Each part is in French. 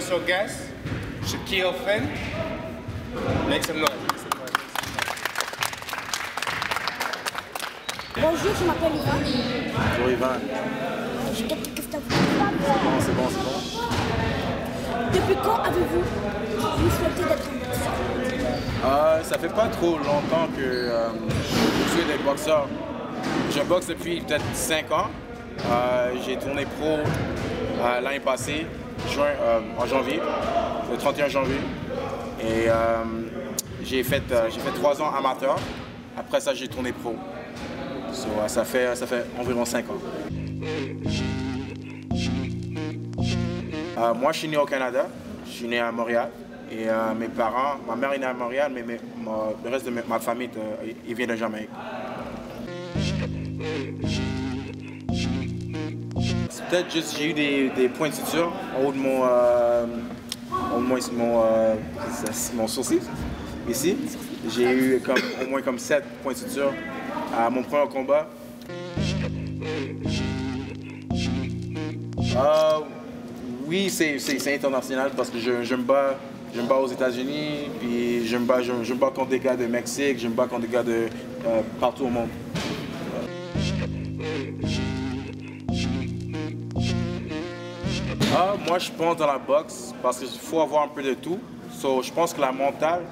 special guest, Shaquille Finn. Make some noise. Bonjour, je m'appelle Ivan. Bonjour Ivan. J'ai quelques questions pour C'est bon. Depuis quand avez-vous souhaité d'être un boxeur? Ça fait pas trop longtemps que je suis des boxeurs. Je boxe depuis peut-être 5 ans. J'ai tourné pro l'année passée, en janvier, le 31 janvier. Et j'ai fait 3 ans amateur. Après ça, j'ai tourné pro. So, ça fait environ 5 ans. Moi, je suis né au Canada. Je suis né à Montréal. Et mes parents, ma mère est née à Montréal, mais le reste de ma famille, il vient de Jamaïque. C'est peut-être juste j'ai eu des points de suture en haut de mon sourcil, ici. J'ai eu au moins 7 points de suture à mon premier combat. Oui, c'est international parce que je me bats aux États-Unis, puis je me bats contre des gars de Mexique, je me bats contre des gars de partout au monde. Moi, je pense dans la boxe parce qu'il faut avoir un peu de tout. So, je pense que la mentale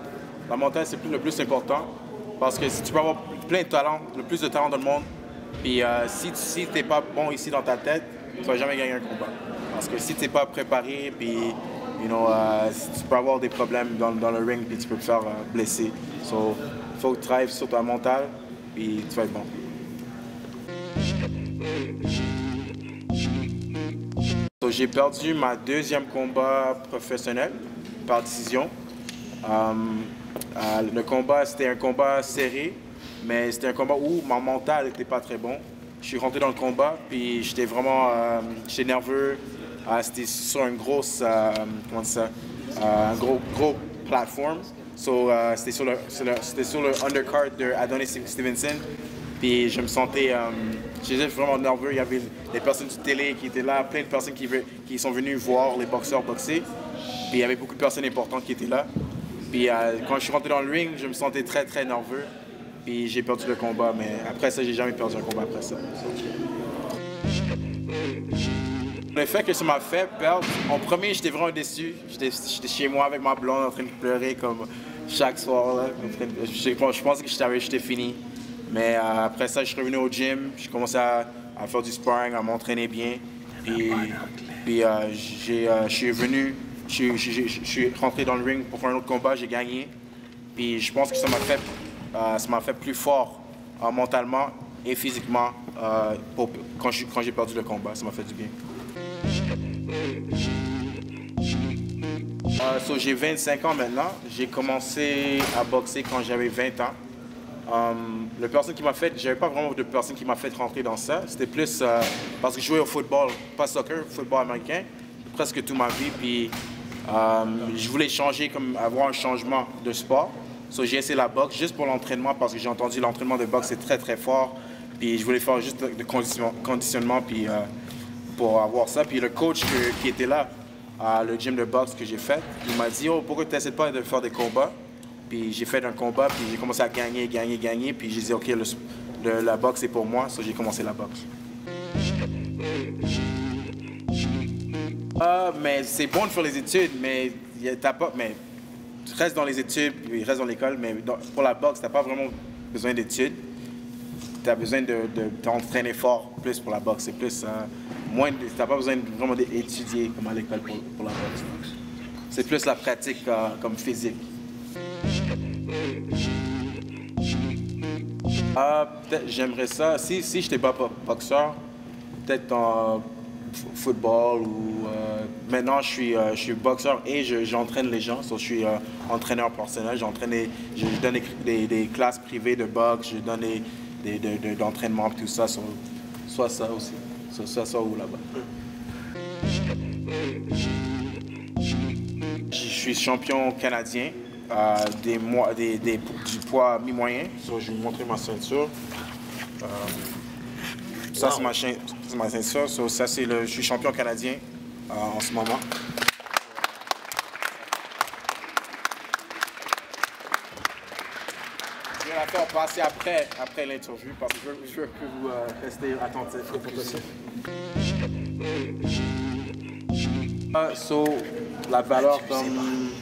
c'est le plus important parce que si tu peux avoir plein de talents, le plus de talent dans le monde, puis si tu n'es pas bon ici dans ta tête, tu ne vas jamais gagner un combat. Parce que si tu n'es pas préparé, puis tu peux avoir des problèmes dans le ring, puis tu peux te faire blesser. So, il faut que tu travailles sur ta mentale, puis tu vas être bon. So, j'ai perdu ma deuxième combat professionnel par décision. Le combat, c'était un combat serré, mais c'était un combat où mon mental n'était pas très bon. Je suis rentré dans le combat, puis j'étais vraiment j'étais nerveux. C'était sur une grosse, un gros plateforme. So, c'était sur le undercard de Adonis Stevenson. Puis je me sentais, j'étais vraiment nerveux. Il y avait des personnes de télé qui étaient là, plein de personnes qui sont venues voir les boxeurs boxer. Puis il y avait beaucoup de personnes importantes qui étaient là. Puis quand je suis rentré dans le ring, je me sentais très très nerveux. Puis j'ai perdu le combat, mais après ça, j'ai jamais perdu un combat après ça. Le fait que ça m'a fait perdre, en premier, j'étais vraiment déçu. J'étais chez moi avec ma blonde en train de pleurer comme chaque soir. Là, je pensais que j'étais fini. Mais après ça, je suis revenu au gym, j'ai commencé à faire du sparring, à m'entraîner bien. Puis je suis rentré dans le ring pour faire un autre combat, j'ai gagné. Puis je pense que ça m'a fait plus fort mentalement et physiquement quand j'ai perdu le combat. Ça m'a fait du bien. J'ai 25 ans maintenant. J'ai commencé à boxer quand j'avais 20 ans. La personne qui m'a fait, j'avais pas vraiment de personne qui m'a fait rentrer dans ça. C'était plus parce que je jouais au football, pas soccer, football américain, presque toute ma vie. Puis je voulais changer, avoir un changement de sport. J'ai essayé la boxe juste pour l'entraînement parce que j'ai entendu l'entraînement de boxe c'est très très fort. Puis je voulais faire juste de conditionnement puis pour avoir ça. Puis le coach qui était là à le gym de boxe que j'ai fait, il m'a dit pourquoi tu n'essaies pas de faire des combats? Puis j'ai fait un combat, puis j'ai commencé à gagner. Puis j'ai dit, OK, la boxe est pour moi, j'ai commencé la boxe. Mais c'est bon de faire les études, mais tu restes dans les études, puis reste dans l'école, mais pour la boxe, tu n'as pas vraiment besoin d'études. Tu as besoin de t'entraîner fort plus pour la boxe. C'est plus, tu n'as pas besoin vraiment d'étudier comme à l'école pour la boxe. C'est plus la pratique comme physique. Peut-être j'aimerais ça. Si je n'étais pas boxeur, peut-être en football ou maintenant je suis boxeur et j'entraîne les gens. Je suis entraîneur personnel. Je donne des classes privées de boxe. Je donne d'entraînement tout ça. Soit ça aussi. Soit ça ou là-bas. Je suis champion canadien. Du poids mi-moyen. Je vais vous montrer ma ceinture. Ça, c'est ma ceinture. Je suis champion canadien en ce moment. passer après l'interview parce que je veux que vous restez attentifs aux photos. So, la valeur comme...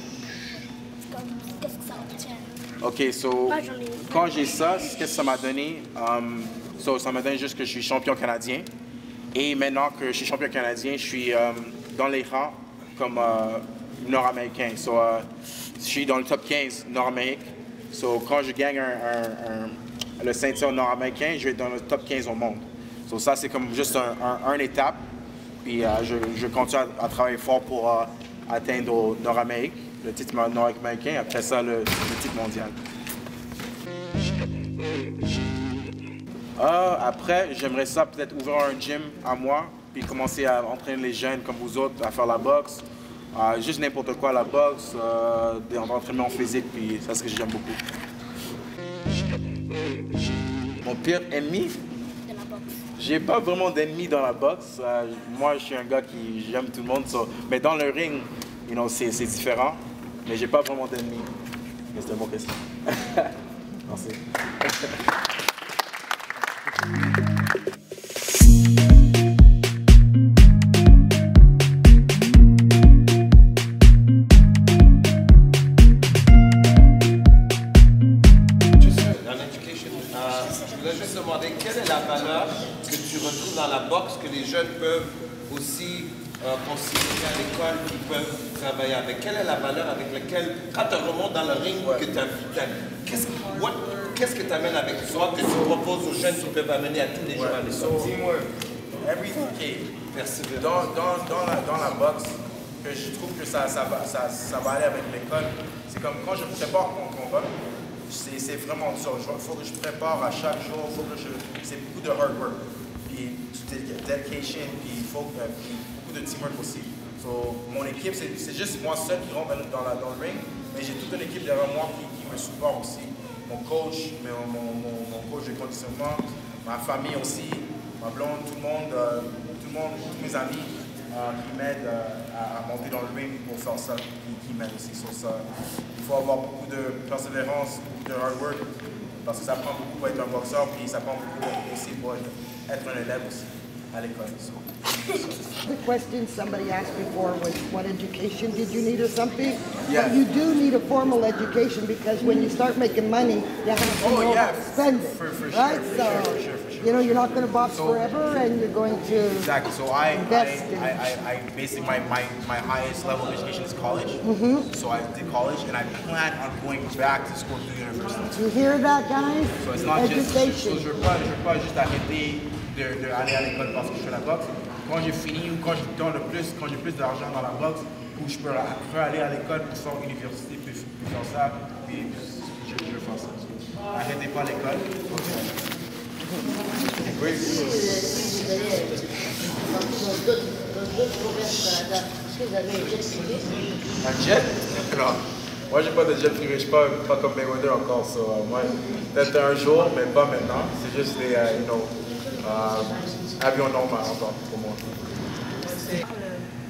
Qu'est-ce que ça obtient? OK, so, quand j'ai ça, qu'est-ce que ça m'a donné? Ça m'a donné juste que je suis champion canadien. Et maintenant que je suis champion canadien, je suis dans les rangs comme nord-américain. Je suis dans le top 15 nord-amérique. Quand je gagne le ceinture nord-américain, je vais être dans le top 15 au monde. Ça, c'est comme juste une étape. Puis je continue à travailler fort pour atteindre au Nord-Amérique, le titre nord-américain, après ça, le titre mondial. Après, j'aimerais ça peut-être ouvrir un gym à moi, puis commencer à entraîner les jeunes comme vous autres à faire la boxe. Juste n'importe quoi, la boxe, des entraînements physiques, puis ça, c'est ce que j'aime beaucoup. Mon pire ennemi? J'ai pas vraiment d'ennemis dans la boxe. Moi, je suis un gars qui j'aime tout le monde. Mais dans le ring, c'est différent. Mais j'ai pas vraiment d'ennemis. Mais c'était une bonne question. Merci. Quelle est la valeur que tu retrouves dans la boxe que les jeunes peuvent aussi considérer à l'école, qu'ils peuvent travailler avec? Quelle est la valeur avec laquelle, quand tu remontes dans le ring, que qu'est-ce que tu amènes avec toi, que tu proposes aux jeunes qui peuvent amener à tous les jours à l'école? Teamwork. Dans la boxe, que je trouve que ça va aller avec l'école, c'est comme quand je prépare mon combat. C'est vraiment dur. Il faut que je prépare à chaque jour. C'est beaucoup de hard work. Puis dedication, puis beaucoup de teamwork aussi. Mon équipe, c'est juste moi seul qui rentre dans le ring, mais j'ai toute une équipe derrière moi qui me supporte aussi. Mon coach, mon coach de conditionnement, ma famille aussi, ma blonde, tout le monde, tous mes amis qui m'aident à monter dans le ring pour faire ça, qui m'aident aussi sur ça. Il faut avoir beaucoup de persévérance, beaucoup de hard work, parce que ça prend beaucoup pour être un boxeur, puis ça prend beaucoup aussi pour être un élève aussi à l'école. The question somebody asked before was, what education did you need or something? Yeah. But you do need a formal education because when you start making money, you have to know how to spend it. For sure, right? for sure. You're not going to box forever, and you're going to Exactly. So I basically my highest level of education is college. So I did college, and I plan on going back to school through university. You hear that, guys? So it's not Education. je veux pas juste arrêter d'aller à l'école parce que je fais la boxe. Quand j'ai fini ou quand j'ai plus d'argent dans la boxe, où je peux aller à l'école pour faire université, puis faire ça, puis je veux faire ça. Arrêtez pas l'école. Oui. Un jet? Non. Moi, j'ai pas de jet privé. Je suis pas comme Mayweather encore. Moi, peut-être un jour, mais pas maintenant. C'est juste des, avions normaux encore pour moi.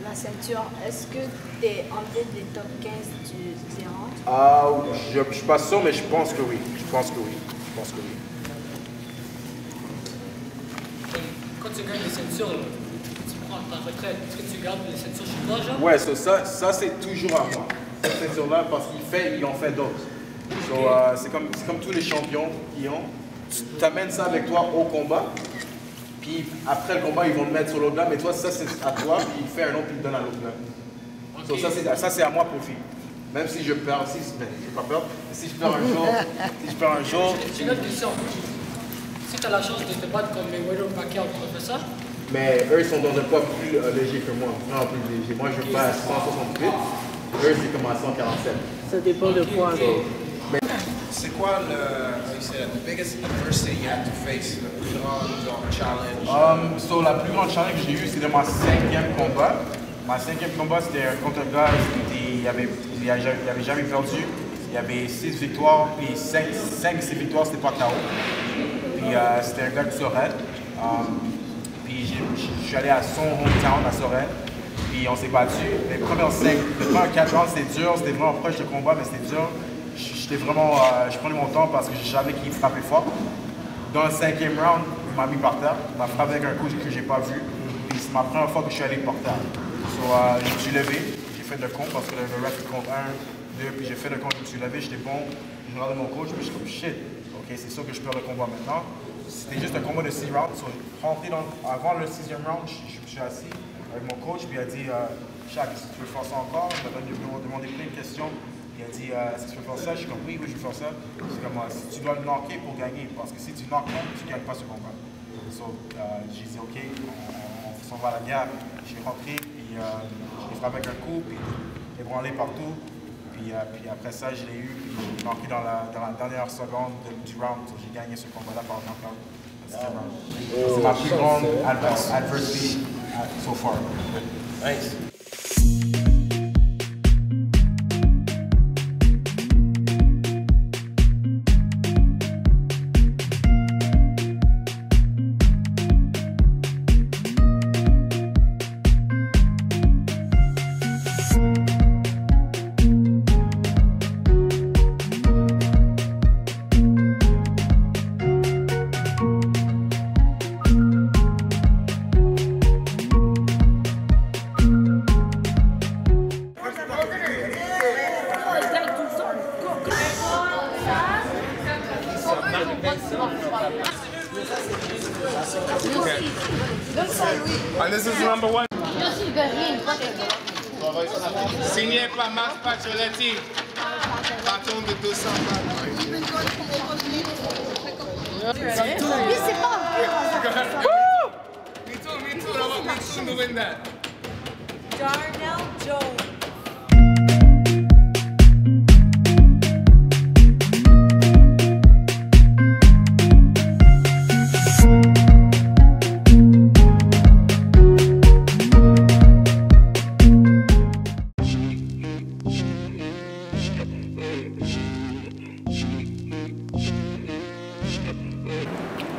La ceinture, est-ce que tu es en tête des top 15 du rangs? Je suis pas sûr, mais je pense que oui. Quand tu gagnes les ceintures, tu prends ta retraite. Est-ce que tu gardes les ceintures chez toi, genre? Ouais, ça c'est toujours à moi. Cette ceinture-là, parce qu'ils en fait d'autres. C'est comme tous les champions qui ont. Tu t'amènes ça avec toi au combat. Puis après le combat, ils vont le mettre sur l'autre gars, mais toi, ça c'est à toi, puis il fait un autre, puis il donne à l'autre gars. Okay. Ça c'est à moi profit. Même si je perds, je n'ai pas peur, mais si je perds un jour, J'ai une autre question. Si tu as la chance de te battre comme Mayweather ou Pacquiao, tu fais ça? Mais eux, ils sont dans un poids plus léger que moi. Non, plus léger. Moi, je passe à 168. Eux, c'est comme à 147. Ça dépend de quoi. C'est quoi the biggest adversity you had to face, le plus grand challenge? La plus grande challenge que j'ai eue, c'était ma 5e combat. Ma 5e combat, c'était contre un gars qui avait jamais perdu. Il y avait 6 victoires, puis 5 de ces victoires, c'était pas KO. Puis c'était un gars de Sorel. Puis je suis allé à son hometown, à Sorel. Puis on s'est battu. Les premiers 4 rounds, c'était dur. C'était vraiment proche de combat, mais c'était dur. Je j'étais vraiment, je prenais mon temps parce que je savais qu'il frappait fort. Dans le 5e round, il m'a mis par terre, il m'a frappé avec un coup que j'ai pas vu. Puis c'est ma première fois que je suis allé par terre. Je me suis levé, j'ai fait le compte parce que le ref il compte 1, 2, puis j'ai fait le compte, je me suis levé, j'étais bon, je regardais mon coach, puis je suis comme shit, ok, c'est sûr que je perds le combat maintenant. C'était juste un combat de 6 rounds. Avant le 6e round, je me suis assis avec mon coach, puis il a dit Shaq, est-ce que tu veux faire ça encore? Il m'a demandé plein de questions. Il a dit est-ce que tu veux faire ça? Je suis comme oui, je veux faire ça. C'est comme si tu dois le knocker pour gagner, parce que si tu knockes pas, tu ne gagnes pas ce combat. J'ai dit ok, on s'en va à la guerre. Je suis rentré, puis je l'ai frappé avec un coup, puis ébranlé partout. Puis après ça, je l'ai eu, puis j'ai knocké dans la dernière seconde du round. J'ai gagné ce combat-là par knockout. C'est ma plus grande adversity so far. Nice. And this is number 1. Signé par Max Pacioretty. Bâton de 200 balles. Lui, c'est pas Me too. I want me to win that. Darnell Jones.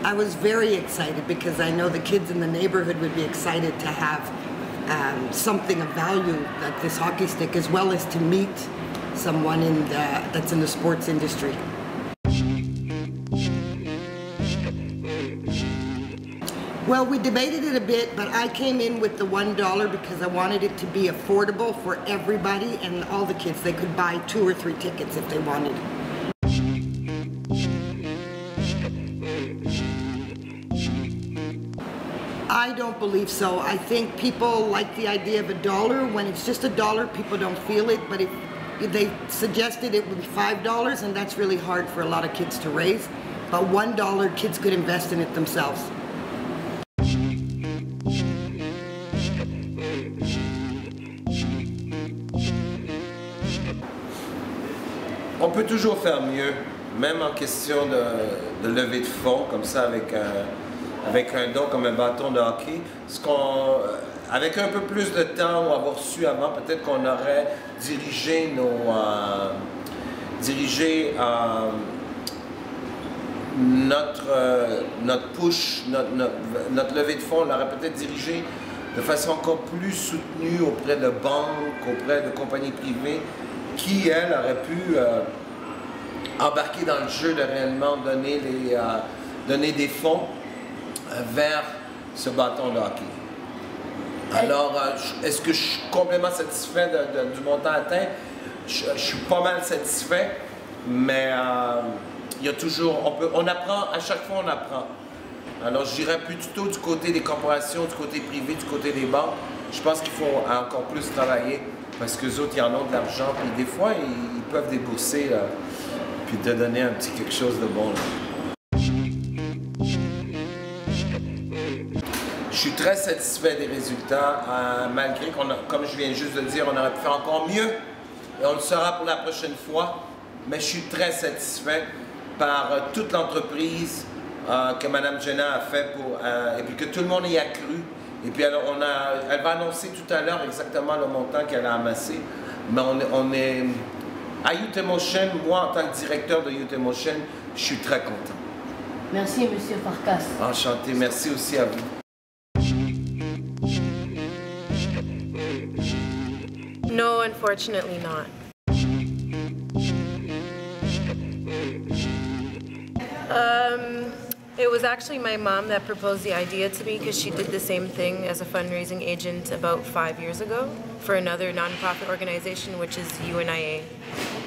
I was very excited because I know the kids in the neighborhood would be excited to have something of value like this hockey stick, as well as to meet someone that's in the sports industry. Well, we debated it a bit, but I came in with the $1 because I wanted it to be affordable for everybody and all the kids. They could buy 2 or 3 tickets if they wanted. I don't believe so. I think people like the idea of $1. When it's just $1, people don't feel it, but if they suggested it would be $5, and that's really hard for a lot of kids to raise. But $1, kids could invest in it themselves. On peut toujours faire mieux, même en question de levée de fonds, comme ça, avec un don comme un bâton de hockey. Avec un peu plus de temps ou avoir su avant, peut-être qu'on aurait dirigé notre push, notre levée de fonds, on l'aurait peut-être dirigé de façon encore plus soutenue auprès de banques, auprès de compagnies privées, qui, elles, auraient pu embarquer dans le jeu de réellement donner des fonds vers ce bâton de hockey. Alors, est-ce que je suis complètement satisfait du montant atteint? Je suis pas mal satisfait, mais il y a toujours, on apprend, à chaque fois on apprend. Alors, je dirais plutôt du côté des corporations, du côté privé, du côté des banques. Je pense qu'il faut encore plus travailler parce que les autres, ils en ont de l'argent, puis des fois, ils peuvent débourser, puis te donner un petit quelque chose de bon. Là. Je suis très satisfait des résultats, malgré qu'on a, comme je viens juste de dire, on aurait pu faire encore mieux. Et on le sera pour la prochaine fois. Mais je suis très satisfait par toute l'entreprise que Mme Jenna a fait et puis que tout le monde y a cru. Et puis alors, elle va annoncer tout à l'heure exactement le montant qu'elle a amassé. Mais on est à Youth Emotion, moi en tant que directeur de Youth Emotion, je suis très content. Merci, M. Farkas. Enchanté, merci aussi à vous. No, unfortunately not. It was actually my mom that proposed the idea to me because she did the same thing as a fundraising agent about 5 years ago for another nonprofit organization, which is UNIA,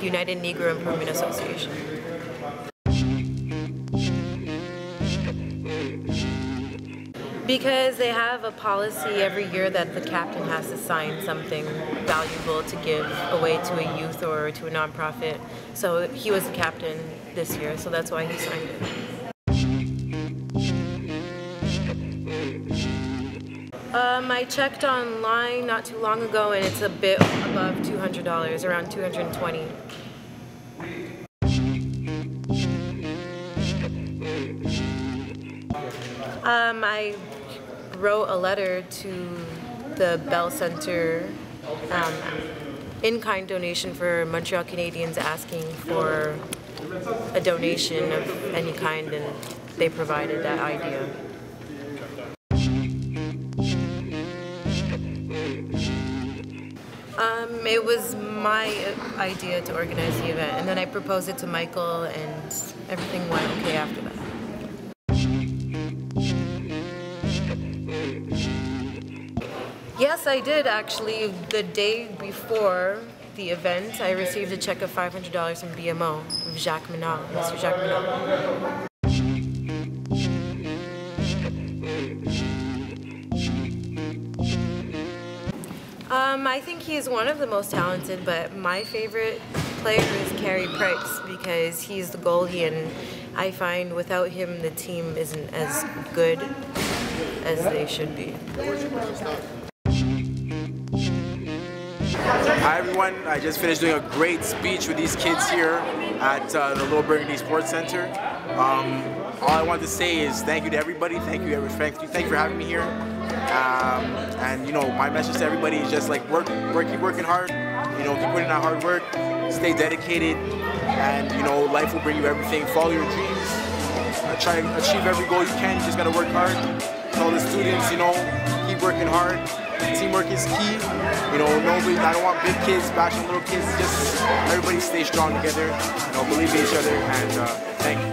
United Negro Improvement Association. Because they have a policy every year that the captain has to sign something valuable to give away to a youth or to a nonprofit. So he was the captain this year, so that's why he signed it. I checked online not too long ago and it's a bit above $200, around $220. I wrote a letter to the Bell Center in-kind donation for Montreal Canadiens asking for a donation of any kind, and they provided that idea. It was my idea to organize the event, and then I proposed it to Michael, and everything went okay after that. Yes, I did actually. The day before the event, I received a check of $500 from BMO, of Jacques Menard, Mr. Jacques Menard. I think he is one of the most talented, but my favorite player is Carey Price because he's the goalie, and I find without him the team isn't as good as they should be. Hi everyone, I just finished doing a great speech with these kids here at the Little Burgundy Sports Center. All I want to say is thank you to everybody, thank you for having me here. And you know, my message to everybody is just like keep working hard, you know, keep putting in that hard work, stay dedicated, and you know, life will bring you everything. Follow your dreams, try to achieve every goal you can, you just gotta work hard. Tell the students, you know, keep working hard. Teamwork is key. You know, I don't want big kids bashing little kids. Just everybody stay strong together. You know, believe in each other. And thank you.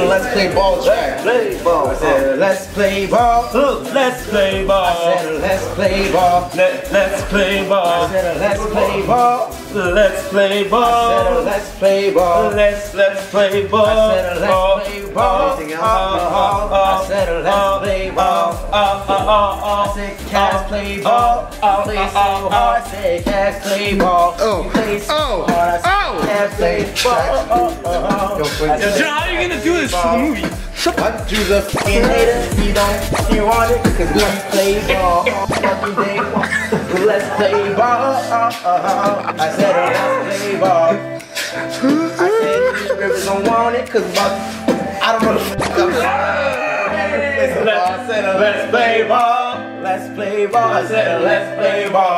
Let's play ball track. Play ball. I said, let's play ball. Let's play ball. I said, let's play ball. Let's play ball. I said, let's play ball. Let's play ball. I said, let's play ball. Let's play ball. I said, let's play ball. I said, let's play ball. I said, Cass play ball. Play so hard. I said, Cass play ball. Play so hard. I said, Cass play ball. Yo, John, how are you gonna do this for the movie? What do the fucking haters? You want it? Cause we play ball all fucking day. Let's play ball. I said, let's play ball. I said, these rivers don't want it. Cause I don't know the I said, let's play ball. Let's play ball. I said, let's play ball.